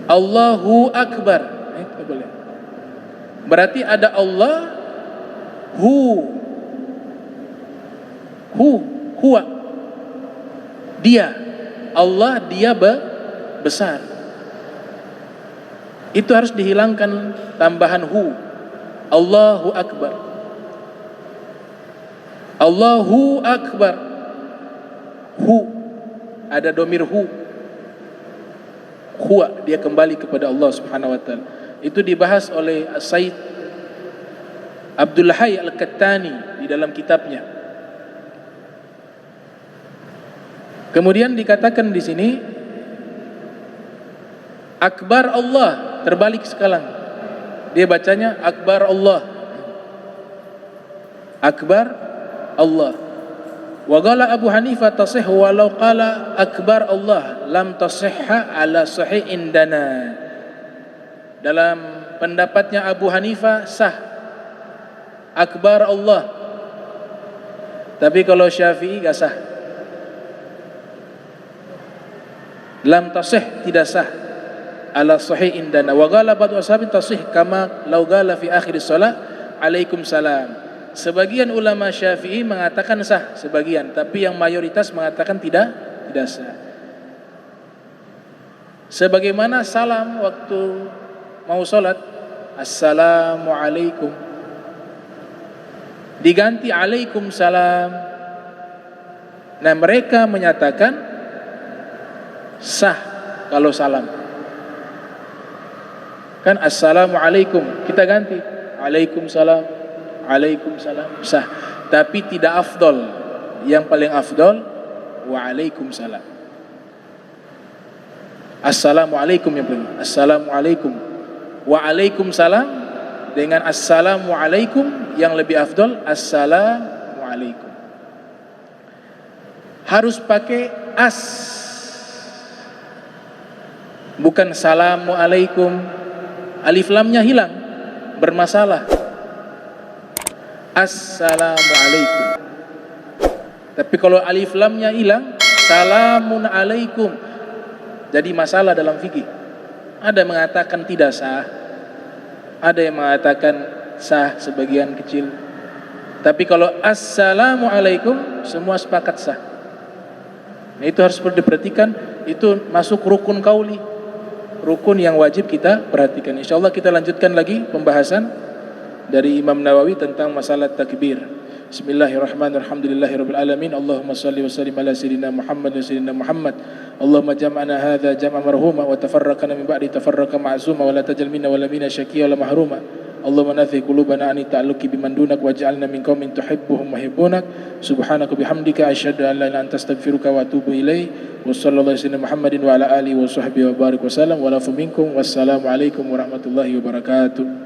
Allahu Akbar, boleh. Berarti ada Allah, huwa, dia, Allah dia besar. Itu harus dihilangkan tambahan hu. Allahu Akbar. Allahu Akbar. Hu. Ada domir hu. Huwa, dia kembali kepada Allah Subhanahu wa taala. Itu dibahas oleh Said Abdul Hayy Al-Kattani di dalam kitabnya. Kemudian dikatakan di sini Akbar Allah, terbalik sekarang. Dia bacanya Akbar Allah. Akbar Allah. Wa qala Abu Hanifah tasih walau qala Akbar Allah lam tasihha ala sahih indana. Dalam pendapatnya Abu Hanifah sah Akbar Allah. Tapi kalau Syafi'i enggak sah. Lam tasih, tidak sah. Ala sahih indana wa qala ba'du ashabin tasih kama law qala fi akhir shalah alaikum salam. Sebagian ulama Syafi'i mengatakan sah, sebagian, tapi yang mayoritas mengatakan tidak sah. Sebagaimana salam waktu mau salat, assalamu alaikum, diganti alaikum salam. Nah, mereka menyatakan sah kalau salam. Kan assalamualaikum, kita ganti Waalaikumsalam, Waalaikumsalam, sah. Tapi tidak afdol. Yang paling afdol Waalaikumsalam. Assalamualaikum yang paling. Assalamualaikum. Waalaikumsalam dengan assalamualaikum yang lebih afdol assalamualaikum. Harus pakai as. Bukan salamualaikum. Alif lamnya hilang, bermasalah. Assalamualaikum. Tapi kalau alif lamnya hilang, salamun alaikum, jadi masalah dalam fikih. Ada yang mengatakan tidak sah, ada yang mengatakan sah sebagian kecil. Tapi kalau assalamualaikum, semua sepakat sah. Nah, itu harus perlu diperhatikan. Itu masuk rukun qauli, rukun yang wajib kita perhatikan. InsyaAllah kita lanjutkan lagi pembahasan dari Imam Nawawi tentang masalah takbir. Bismillahirrahmanirrahim. Alhamdulillahirabbil alamin. Allahumma shalli wa sallim ala sayyidina Muhammad wa sayyidina Muhammad. Allahumma jam'ana hadza jam'an marhuma wa tafarraqna min ba'di tafarraqa ma'zuma wa la tajal minna wa la minna syaqiyya wa la mahruma. Allahumma nathi qulubana an ta'alluqi biman dunak waj'alna min qaumin tuhibbuhum wa yuhibbunak. Subhanaka bihamdika asyhadu an la ilaha illa anta astaghfiruka wa atubu ilaik. Wa sallallahu alaihi Muhammadin wa ala alihi wa sahbihi wa barik wa sallam wa lafu minkum. Wassalamu alaikum warahmatullahi wabarakatuh.